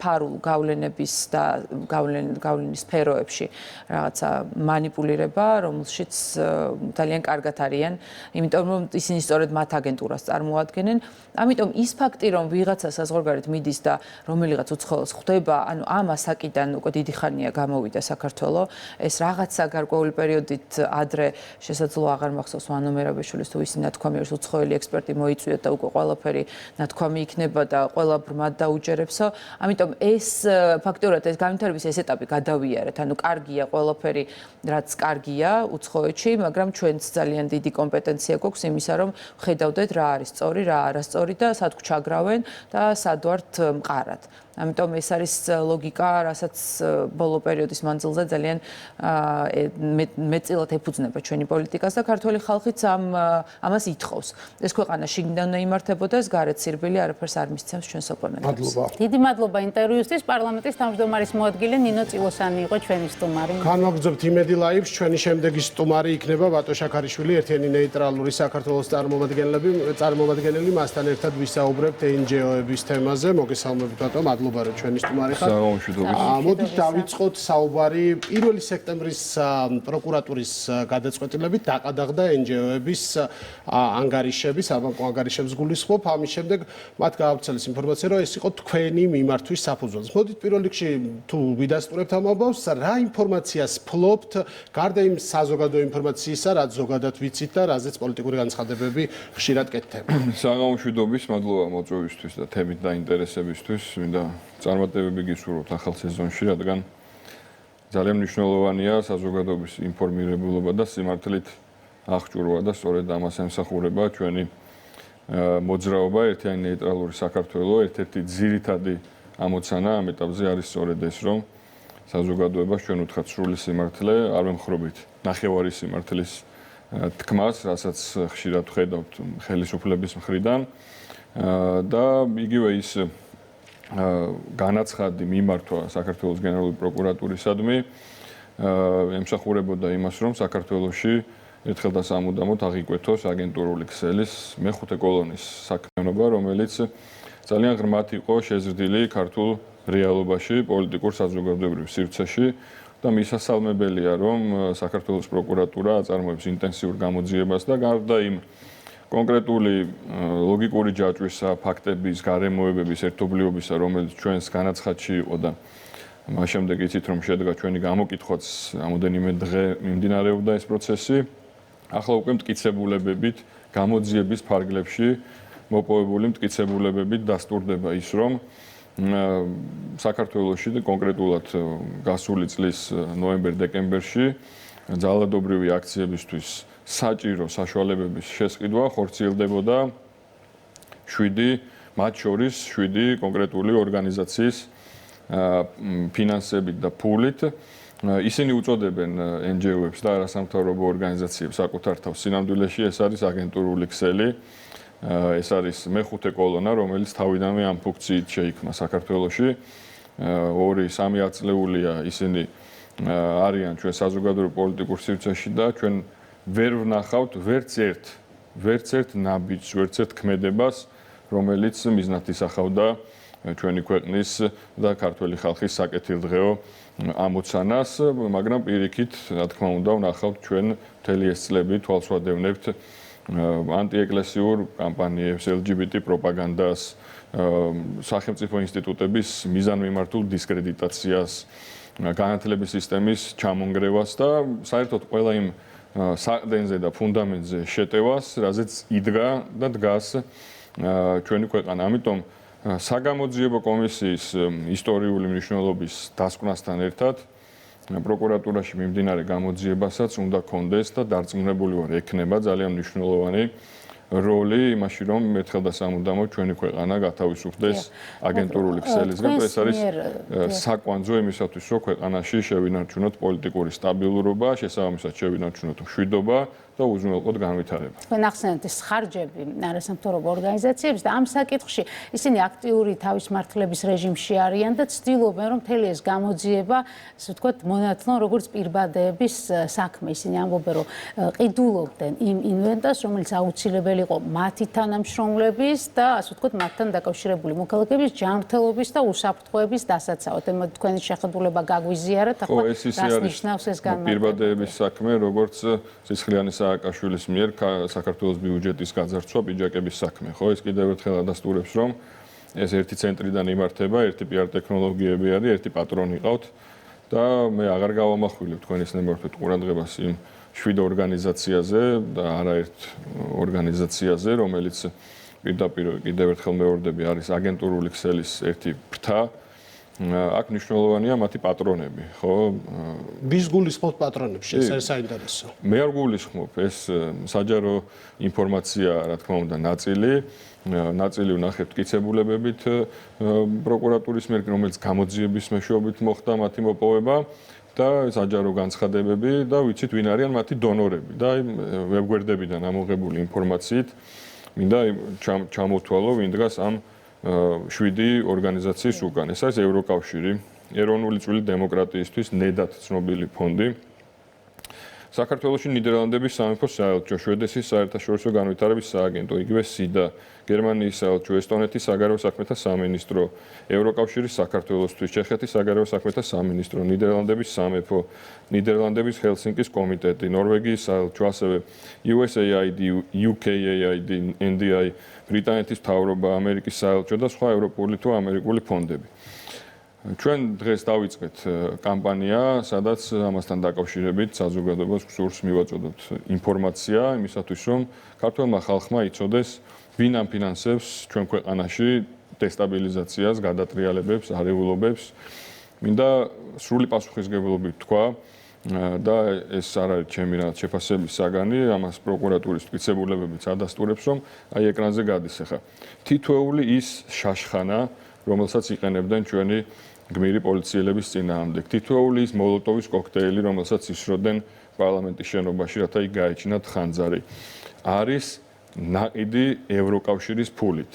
ფარულ გავლენების და გავლენის სფეროებში რაღაცა მანიპულირება, რომელშიც ძალიან კარგად არიან, იმიტომ რომ ისინი სწორედ მათ აგენტურას წარმოადგენენ. ამიტომ ის ფაქტი, რომ ვიღაცა საზღვარგარეთ მიდის და რომელიღაც უცხოელს ხვდება, ანუ ამ ასაკიდან უკვე დიდი ხანია გამოვიდა საქართველო, ეს რაღაცა გარკვეული პერიოდით ადრე შესაძლოა აღარ მახსოვს ვანო მერაბაშვილის თუ ისინი ნათქვამი არის უცხოელი ექსპერტი მოიწვიეთ და უკვე ყველაფერი ნათქვამი იქნება და ყველა ბრმად დაუჯერებსო. ამიტომ ეს ფაქტურად ეს განვითარების ეს ეტაპი გადავიარეთ. ანუ კარგია ყველაფერი, რაც კარგია უცხოეთში, მაგრამ ჩვენც ძალიან დიდი კომპეტენცია გვაქვს იმისა, რომ ხედავდეთ რა არის სწორი, რა არასწორი და სად გვჩაგრავენ და სად ვართ მყარად. ამიტომ ეს არის ლოგიკა, რასაც ბოლო პერიოდის მანძილზე ძალიან მეტწილად ეფუძნება ჩვენი პოლიტიკას და ქართული ხალხიც ამას ითხოვს. ეს ქვეყანა შიგნიდან უნდა იმართებოდეს, გარეთ სირბილი არაფერს არ მისცემს ჩვენს ოპონენტებს.
დიდი მადლობა ინტერვიუსთვის. პარლამენტის თავმჯდომარის მოადგილე ნინო წილოსანი იყო ჩვენი სტუმარი.
განვაგრძობთ იმედი ლაივს, ჩვენი შემდეგი სტუმარი იქნება ბატონ შაქარიშვილი, ერთიანი ნეიტრალური საქართველოს წარმომადგენელი, მასთან ერთად ვისაუბრებთ NGO-ების თემაზე. მოგესალმებით ბატონ, მადლობა რომ ჩვენი სტუმარი ხართ. მოდით დავიწყოთ საუბარი 1 სექტემბრის პროკურატურის გადაწყვეტილებით დაყადაღდა NGO-ების ანგარიშები, საბანკო ანგარიშებს გულისხმობ. ამის შემდეგ მათ გაავრცელეს ინფორმაცია, რომ ეს იყო თქვენი მიმართვის საფუძველს. მოდით პირველ რიგში თუ ვიდასტურებთ ამ ამბავს, რა ინფორმაციას ფლობთ, გარდა იმ საზოგადო ინფორმაციისა, რაც ზოგადად ვიცით და რაზეც პოლიტიკური განცხადებები ხშირად კეთდება.
საგამომშვიდობის, მადლობა მოწვევისთვის და თემით დაინტერესებისთვის. მინდა წარმატებები გისურვოთ ახალ სეზონში, რადგან ძალიან მნიშვნელოვანია საზოგადოების ინფორმირებულობა და სიმართლით აღჭურვა და სწორედ ამას ემსახურება ჩვენი მოძრაობა ერთიანი ნეიტრალური საქართველო. ერთ-ერთი ძირითადი ამოცანა ამ ეტაპზე არის სწორედ ეს, რომ საზოგადოებას ჩვენ უთხრათ სრული სიმართლე, არ ვემხრობით ნახევარი სიმართლის თქმას, რასაც ხშირად ვხედავთ ხელისუფლების მხრიდან და იგივე ის განაცხადი მიმართვა საქართველოს გენერალური პროკურატურისადმი ემსახურებოდა იმას, რომ საქართველოში ერთხელ და სამუდამოდ აღიკვეთოს აგენტურული ქსელის მეხუთე კოლონის საქმიანობა, რომელიც ძალიან ღრმად იყო შეზრდილი ქართულ რეალობაში, პოლიტიკურ საზოგადოებრივ სივრცეში და მისასალმებელია, რომ საქართველოს პროკურატურა აწარმოებს ინტენსიურ გამოძიებას და გარდა იმ კონკრეტული ლოგიკური ჯაჭვისა, ფაქტების, გარემოებების ერთობლიობისა, რომელიც ჩვენს განაცხადში იყო და მას შემდეგ იცით რომ შედგა ჩვენი გამოკითხვაც რამოდენიმე დღე მიმდინარეობდა ეს პროცესი. ახლა უკვე მტკიცებულებებით, გამოძიების ფარგლებში მოპოვებული მტკიცებულებებით დასტურდება ის, რომ საქართველოში და კონკრეტულად გასული წლის ნოემბერ-დეკემბერში ძალადობრივი აქციებისთვის საჭირო საშუალებების შესყიდვა ხორციელდებოდა 7, მათ შორის 7 კონკრეტული ორგანიზაციის ფინანსებით და ფულით. ისინი უწოდებენ NGO-ებს და არასამთავრობო ორგანიზაციებს საკუთარ თავს სინამდვილეში ეს არის აგენტურული ქსელი. ეს არის მეხუთე კოლონა, რომელიც თავიდანვე ამ ფუნქციით შეიქმნა საქართველოში. 2-3 ათწლეულია ისინი არიან ჩვენ საზოგადოებრივ პოლიტიკურ სივრცეში და ჩვენ ვერ ვნახავთ ვერც ერთ ნაბიჯს, ვერც ერთ ქმედებას, რომელიც მიზნად ისახავდა ჩვენი ქვეყნის და ქართული ხალხის საკეთილდღეო ამოცანას, მაგრამ პირიქით, რა თქმა უნდა, ვნახავთ ჩვენ მთელი ეს წლები თვალს ვადევნებთ ანტიეკლესიურ კამპანიებს, LGBT პროპაგანდას, სახელმწიფო ინსტიტუტების მიზანმიმართულ დისკრედიტაციას, განათლების სისტემის ჩამონგრევას და საერთოდ ყველა იმ საყრდენზე და ფუნდამენტზე შეტევას, რაზეც იდგა და დგას ჩვენი ქვეყანა. ამიტომ საგამოძიებო კომისიის ისტორიული მნიშვნელობის დასკვნასთან ერთად პროკურატურაში მიმდინარე გამოძიებასაც უნდა კონდეს და დარწმუნებული ვარ, ექნება ძალიან მნიშვნელოვანი როლი იმაში, რომ ერთხელ და სამუდამოდ ჩვენი ქვეყანა გათავისუფლდეს აგენტურული ქსელისგან. ეს არის საკვანძო იმისათვის, რომ ქვეყანაში შევინარჩუნოთ პოლიტიკური სტაბილურობა, შესაბამისად შევინარჩუნოთ მშვიდობა და უზრუნველყოთ განვითარება.
თქვენ ახსენეთ ეს ხარჯები არასამთავრობო ორგანიზაციებს და ამ საკითხში ისინი აქტიური თავის მართლების რეჟიმში არიან და ცდილობენ რომ მთელი ეს გამოძიება, ასე ვთქვათ, მონათლონ როგორც პირბადეების საქმე. ისინი ამბობენ რომ ყიდულობდნენ იმ ინვენტარს, რომელიც აუცილებელი იყო მათი თანამშრომლების და ასე ვთქვათ, მათთან დაკავშირებული მოქალაქეების ჯანმრთელობის და უსაფრთხოების დასაცავად. თქვენი შეხედულება გაგვიზიარეთ, ახლა რას ნიშნავს ეს განმარტება?
პირბადეების საქმე, როგორც სისხლიანი სააკაშვილის მიერ საქართველოს ბიუჯეტის გაძარცვა პიჯაკების საქმე, ხო? ეს კიდევ ერთხელ ადასტურებს, რომ ეს ერთი ცენტრიდან იმართება, ერთი PR ტექნოლოგიები არის, ერთი პატრონი ყავთ და მე აღარ გავამახვილებ თქვენის ნებართვით ყურადღებას იმ 7 ორგანიზაციაზე და არაერთ ორგანიზაციაზე, რომელიც პირდაპირ კიდევ ერთხელ მეორდები არის აგენტურული ქსელის ერთი ფრთა. აქ მნიშვნელოვანია მათი პატრონები, ხო?
ვის გულისხმობთ პატრონებში? ეს არის საინტერესო.
მე არ გულისხმობ, ეს საჯარო ინფორმაცია, რა თქმა უნდა, ნაწილი ვნახეთ მტკიცებულებებით პროკურატურის მიერ, რომელიც გამოძიების მეშვეობით მოხდა მათი მოპოვება და საჯარო განცხადებები და ვიცით ვინ არიან მათი დონორები და ვებგვერდებიდან ამოღებული ინფორმაციით მინდა ჩამოთვალო ვინ დგას ამ 7 ორგანიზაციის უკან. ეს არის ევროკავშირი, ეროვნული წვლილი დემოკრატიისთვის, ნედად ცნობილი ფონდი. საქართველოში ნიდერლანდების სამეფო საელჩო, შვედეთის საერთაშორისო განვითარების სააგენტო, იგივე SIDA, გერმანიის საელჩო, ესტონეთის საგარეო საქმეთა სამინისტრო, ევროკავშირის საქართველოსთვის, ჩეხეთის საგარეო საქმეთა სამინისტრო, ნიდერლანდების სამეფო, ნიდერლანდების ჰელსინკის კომიტეტი, ნორვეგიის საელჩო, ასევე USAID, UKAID, NDI, ბრიტანეთის მთავრობა, ამერიკის საელჩო და სხვა ევროპული თუ ამერიკული ფონდები. ჩვენ დღეს დავიწყეთ კამპანია, სადაც ამასთან დაკავშირებით საზოგადოებას გსურს მივაწოდოთ ინფორმაცია იმისათვის, რომ ქართულმა ხალხმა იცოდეს, ვინ ამფინანსებს ჩვენ ქვეყანაში დესტაბილიზაციას, გადატრიალებებს, არეულობებს. მინდა სრული პასუხისმგებლობით თქვა და ეს არ არის ჩემი რაღაც შეფასების საგანი, ამას პროკურატურის მტკიცებულებებიც ადასტურებს, რომ აი ეკრანზე გადის ახლა. თითოეული ის შაშხანა, რომელსაც იყენებდნენ ჩვენი გმირი პოლიციელების წინააღმდეგ. თითოეული ის მოლოტოვის კოქტეილი, რომელსაც ისროდნენ პარლამენტის შენობაში, რათა იქ გაეჩინათ ხანძარი, არის ნაყიდი ევროკავშირის ფულით.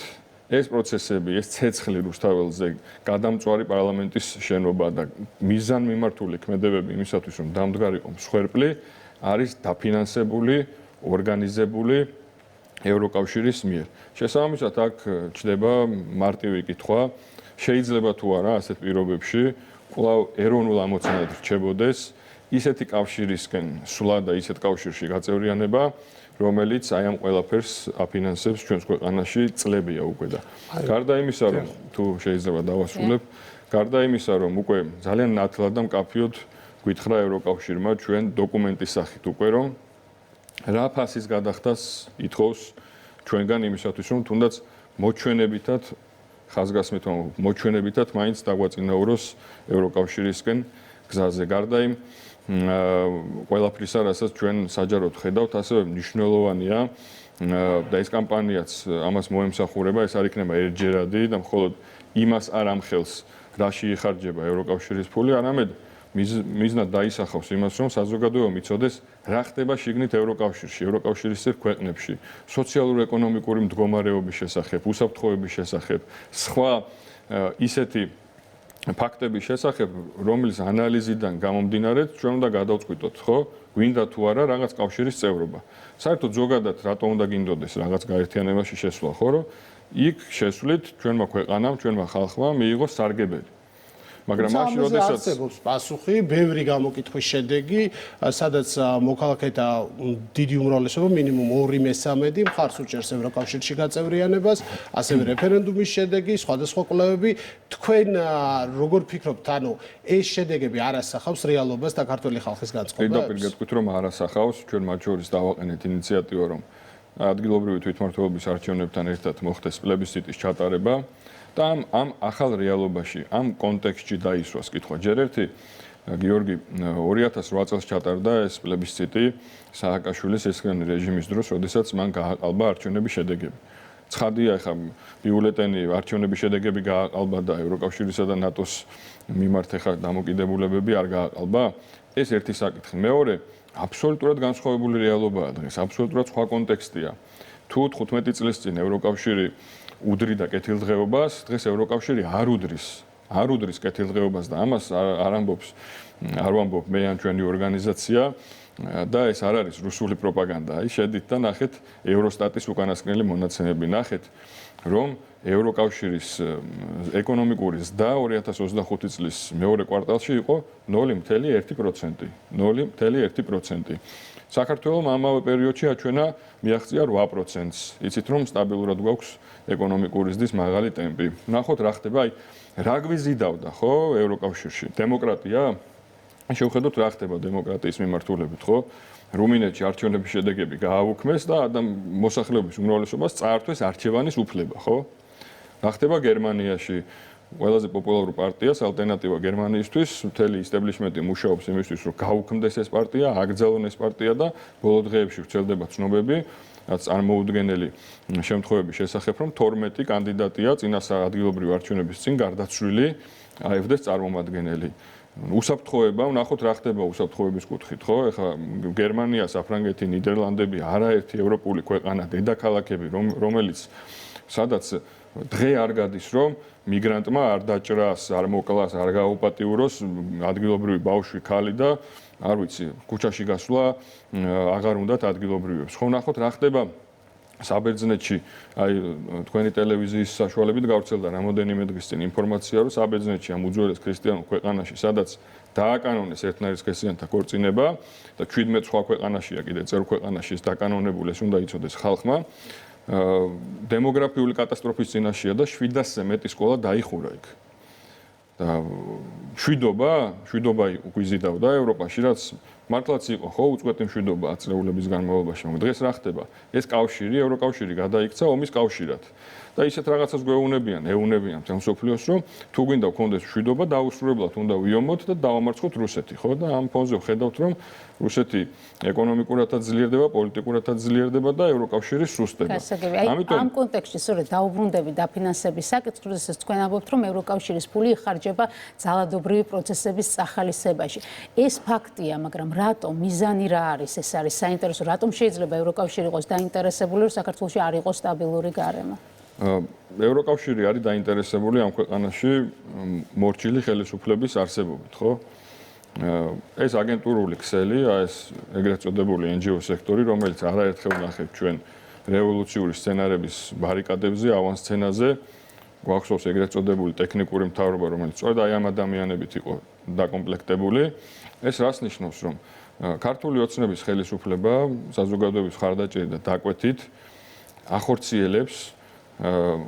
ეს პროცესები, ეს ცეცხლი რუსთაველზე, გადამწვარი პარლამენტის შენობა და მიზანმიმართული ქმედებები იმისათვის, რომ დამდგარიყო მსხვერპლი, არის დაფინანსებული, ორგანიზებული ევროკავშირის მიერ. შესაბამისად, აქ ჩდება მარტივი კითხვა, შეიძლება თუ არა ასეთ პირობებში კვლავ ეროვნულ ამოცანად რჩებოდეს ისეთი კავშირისკენ სვლა და ისეთ კავშირში გაწევრიანება, რომელიც აი ამ ყველაფერს აფინანსებს ჩვენს ქვეყანაში წლებია უკვე და გარდა იმისა, რომ თუ შეიძლება დავასრულებ, გარდა იმისა, რომ უკვე ძალიან ნათლად და მკაფიოდ გვითხრა ევროკავშირმა ჩვენ დოკუმენტის სახით უკვე რომ რა ფასის გადახდას ითხოვს ჩვენგან იმისათვის, რომ თუნდაც მოჩვენებითად ხაზგასმით მოჩვენებითად მაინც დაგვაწინაუროს ევროკავშირისკენ გზაზე. გარდა იმ ყველაფრისა, რასაც ჩვენ საჯაროდ ხედავთ, ასევე მნიშვნელოვანია და ეს კამპანიაც ამას მოემსახურება, ეს არ იქნება ერთჯერადი და მხოლოდ იმას არ ამხელს, რაში იხარჯება ევროკავშირის ფული, არამედ მიზნად დაისახავს იმას, რომ საზოგადოება მიცოდეს, რა ხდება შიგნით ევროკავშირში, ევროკავშირის წევრ ქვეყნებში, სოციალურ-ეკონომიკური მდგომარეობის შესახებ, უსაფრთხოების შესახებ, სხვა ისეთი ფაქტების შესახებ, რომლის ანალიზიდან გამომდინარე ჩვენ უნდა გადავწყვიტოთ, ხო? გვინდა თუ არა რაღაც კავშირის წევრობა. საერთოდ ზოგადად რატო უნდა გინდოდეს რაღაც გაერთიანებაში შესვლა, ხო, რომ იქ შესვლით ჩვენმა ქვეყანამ, ჩვენმა ხალხმა მიიღოს სარგებელი. მაგრამ მაშინ როდესაც
არსებობს პასუხი, ბევრი გამოკითხვის შედეგი, სადაც მოქალაქეთა დიდი უმრავლესობა, მინიმუმ 2/3 მხარს უჭერს ევროკავშირში გაწევრიანებას, ასევე რეფერენდუმის შედეგი, სხვადასხვა კვლევები. თქვენ როგორ ფიქრობთ, ანუ ეს შედეგები არ ასახავს რეალობას და ქართული ხალხის განწყობებს?
პირდაპირ გეტყვით, რომ არ ასახავს, ჩვენ მათ შორის დავაყენეთ ინიციატივა, რომ ადგილობრივი თვითმმართველობის არჩევნებთან ერთად მოხდეს პლებისციტის ჩატარება. და ამ ახალ რეალობაში, ამ კონტექსტში დაისვას კითხვა. ჯერ ერთი გიორგი 2008 წელს ჩატარდა ეს პლებისციტი სააკაშვილის ესქრანი რეჟიმის დროს, როდესაც მან გააყალბა არჩევნების შედეგები. ცხადია, ეხლა ბიულეტენი არჩევნების შედეგები გააყალბა და ევროკავშირისა და ნატოს მიმართ ეხლა დამოკიდებულებები არ გააყალბა. ეს ერთი საკითხი. მეორე, აბსოლუტურად განსხვავებული რეალობაა დღეს, აბსოლუტურად სხვა კონტექსტია. თუ 15 წლის წინ ევროკავშირი უდრიდა კეთილდღეობას, დღეს ევროკავშირი არ უდრის კეთილდღეობას და ამას არ ამბობ მე ან ჩვენი ორგანიზაცია და ეს არ არის რუსული პროპაგანდა. აი შედით და ნახეთ ევროსტატის უკანასკნელი მონაცემები, ნახეთ რომ ევროკავშირის ეკონომიკური ზრდა 2025 წლის მეორე კვარტალში იყო 0.1%. 0.1%. საქართველოს ამავე პერიოდში აჩვენა მიაღწია 8%-ს. იცით რომ სტაბილურად გვაქვს ეკონომიკური ზრდის მაღალი ტემპი. ნახოთ რა ხდება, აი რა გვიზიდავდა, ხო, ევროკავშირში? დემოკრატია? შევხედოთ რა ხდება დემოკრატიის მიმართულებით, ხო? რუმინეთში არჩევნების შედეგები გააუქმეს და მოსახლეობის უმრავლესობას წაართვეს არჩევანის უფლება, ხო? რა ხდება გერმანიაში? ყველაზე პოპულარული პარტია, ალტერნატივა გერმანიისთვის, მთელი ისტაბლიშმენტი მუშაობს იმისთვის, რომ გაუქმდეს ეს პარტია, აკრძალონ ეს პარტია და ბოლო დღეებში ვრცელდება ცნობები, რაც წარმოუდგენელი შემთხვევების შესახებ, რომ 12 კანდიდატია წინასაადგილობრივი არჩევნების წინ გარდაცვლილი AfD-ს წარმომადგენელი. უსაფრთხოება, ნახოთ რა ხდება უსაფრთხოების კუთხით, ხო? ეხლა გერმანია, საფრანგეთი, ნიდერლანდები, არაერთი ევროპული ქვეყანა, დედაქალაქები, რომელიც სადაც დღე არ გადის, რომ მიგრანტმა არ დაჭრას, არ მოკლას, არ გააუპატიუროს ადგილობრივი ბავშვი, ქალი და არ ვიცი, ქუჩაში გასვლა აღარ უნდათ ადგილობრივებს. ხო, ნახოთ რა ხდება საბერძნეთში, აი თქვენი ტელევიზიის საშუალებით გავრცელდა რამოდენიმე დღის წინ ინფორმაცია, რომ საბერძნეთში ამ უძველეს ქრისტიანულ ქვეყანაში, სადაც დააკანონეს ერთნაირსქესიანთა ქორწინება და 17 სხვა ქვეყანაშია კიდე წევრ ქვეყანაში ეს დაკანონებული, ეს უნდა იცოდეს ხალხმა. დემოგრაფიული კატასტროფის წინაშეა და 700-ზე მეტი სკოლა დაიხურა იქ. და შვიდობა გვიზიდავდა ევროპაში, რაც მართლაც იყო, ხო, უწყვეტი მშვიდობა ათწლეულების განმავლობაში. მაგრამ დღეს რა ხდება? ეს კავშირი, ევროკავშირი გადაიქცა ომის კავშირად. და ისეთ რაღაცას გვეუბნებიან მთელ მსოფლიოს, რომ თუ გვინდა გქონდეს მშვიდობა, დაუსრულებლად უნდა ვიომოთ და დავამარცხოთ რუსეთი, ხო? და ამ ფონზე ვხედავთ, რომ რუსეთი ეკონომიკურადაც ძლიერდება, პოლიტიკურადაც ძლიერდება და ევროკავშირი სუსტდება.
ამიტომ ამ კონტექსტში სწორედ დაუბრუნდები დაფინანსების საკითხს, როდესაც თქვენ ამბობთ, რომ ევროკავშირის ფული იხარჯება ძალადობრივი პროცესების წახალისებაში. ეს ფაქტია, მაგრამ რატომ მიზანი რა არის? ეს არის საინტერესო, რატომ შეიძლება ევროკავშირი იყოს დაინტერესებული, რომ საქართველოში არ იყოს სტაბილური გარემო?
ევროკავშირი არის დაინტერესებული ამ ქვეყანაში მორჩილი ხელისუფლების არსებობით, ხო? ეს აგენტურული ქსელი, ეს ეგრეთ წოდებული NGO სექტორი, რომელიც არაერთხელ ნახეთ ჩვენ რევოლუციური სცენარების ბარიკადებზე, ავანსცენაზე, გვახსოვს ეგრეთ წოდებული ტექნიკური მთავრობა, რომელიც სწორედ აი ამ ადამიანებით იყო დაკომპლექტებული. ეს რას ნიშნავს, რომ ქართული ოცნების ხელისუფლება საზოგადოების ხარდაჭერით და დაკვეთით ახორციელებს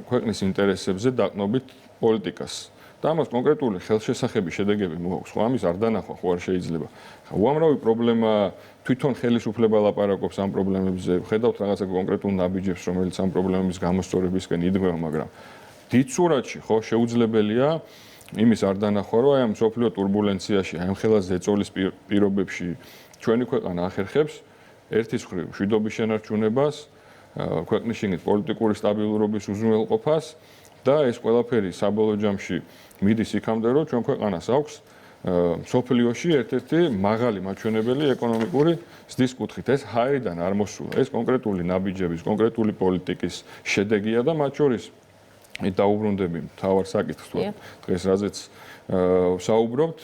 ქვეყნის ინტერესებზე დაყრდნობით პოლიტიკას. და ამას კონკრეტული ხელშესახების შედეგები მოაქვს. ხო, ამის არ დანახვა ხო არ შეიძლება. უამრავი პრობლემა თვითონ ხელისუფლება ლაპარაკობს ამ პრობლემებზე. ხედავთ რაღაცა კონკრეტულ ნაბიჯებს, რომელიც ამ პრობლემების გამოსწორებისკენ იდგმება, მაგრამ დიდ სურათში ხო შეუძლებელია იმის არ დანახვა, რომ აი ამ სოფლიო турბულენციაში, აი ამ ხელა ზეწოლის პირობებში ჩვენი ქვეყანა ახერხებს ერთის მხრივ მშვიდობის შენარჩუნებას, ქვეყნის შიგნით პოლიტიკური სტაბილურობის უზრუნველყოფას და ეს ყველაფერი საბოლოო ჯამში მიდის იქამდე, რომ ჩვენ ქვეყანას აქვს სოფლიოში ერთ-ერთი მაღალი მაჩვენებელი ეკონომიკური ზრდის კუთხით. ეს ჰაერიდან არ მოსულა. ეს კონკრეტული ნაბიჯების, კონკრეტული პოლიტიკის შედეგია და მათ შორის დაუბრუნდები მთავარ საკითხს დღეს რაზეც საუბრობთ,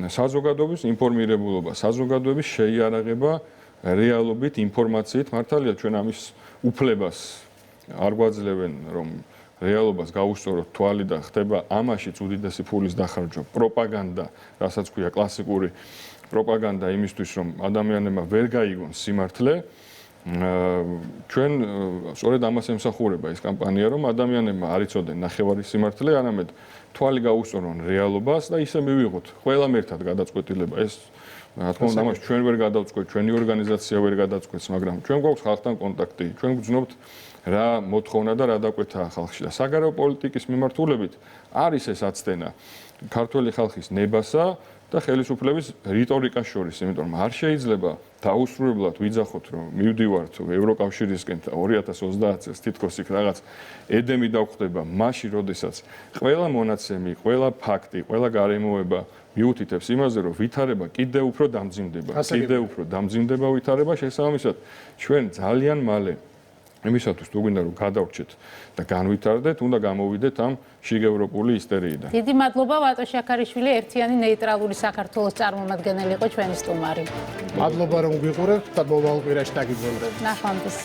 საზოგადოების ინფორმირებულობა, საზოგადოების შეიარაღება რეალობით ინფორმაციით. მართალია ჩვენ ამის უფლებას არ გვაძლევენ, რომ რეალობას გაუსწოროთ თვალი და ხდება ამაშიც უდიდესი ფულის დახარჯვა პროპაგანდა, რასაც ქვია კლასიკური პროპაგანდა იმისთვის, რომ ადამიანებმა ვერ გაიგონ სიმართლე. ჩვენ სწორედ ამას ემსახურება ეს კამპანია, რომ ადამიანებმა არ იცოდნენ ნახევარი სიმართლე, არამედ თვალი გაუსწორონ რეალობას და ისე მივიღოთ ყველამ ერთად გადაწყვეტილება. ეს რა თქმა უნდა, ამას ჩვენ ვერ გადავწყვეტ, ჩვენი ორგანიზაცია ვერ გადაწყვეტს, მაგრამ ჩვენ გვაქვს ხალხთან კონტაქტი, ჩვენ გვძნობთ რა მოთხოვნა და რა დაკვეთა ხალხში და საგარეო პოლიტიკის მიმართულებით არის ეს აცდენა ქართული ხალხის ნებასა და ხელისუფლების რიტორიკას შორის, იმიტომ რომ არ შეიძლება დაუსრულებლად ვიძახოთ, რომ მივდივართ ევროკავშირისკენ 2030 წელს თითქოს იქ რაღაც ედემი დაგვხდება, მაშინ როდესაც ყველა მონაცემი, ყველა ფაქტი, ყველა გარემოება მიუთითებს იმაზე, რომ ვითარება კიდევ უფრო დამძიმდება ვითარება, შესაბამისად ჩვენ ძალიან მალე იმისათვის თუ გვინდა რომ გადავრჩეთ და განვითარდეთ, უნდა გამოვიდეთ ამ შიგევროპული ისტერიიდან.
დიდი მადლობა ვატო შაქარიშვილი, ერთიანი ნეიტრალური საქართველოს წარმომადგენელი იყო ჩვენი სტუმარი.
მადლობა რომ გვიყურებთ და მომავალ კვირაში დაგიბრუნდებით.
ნახვამდის.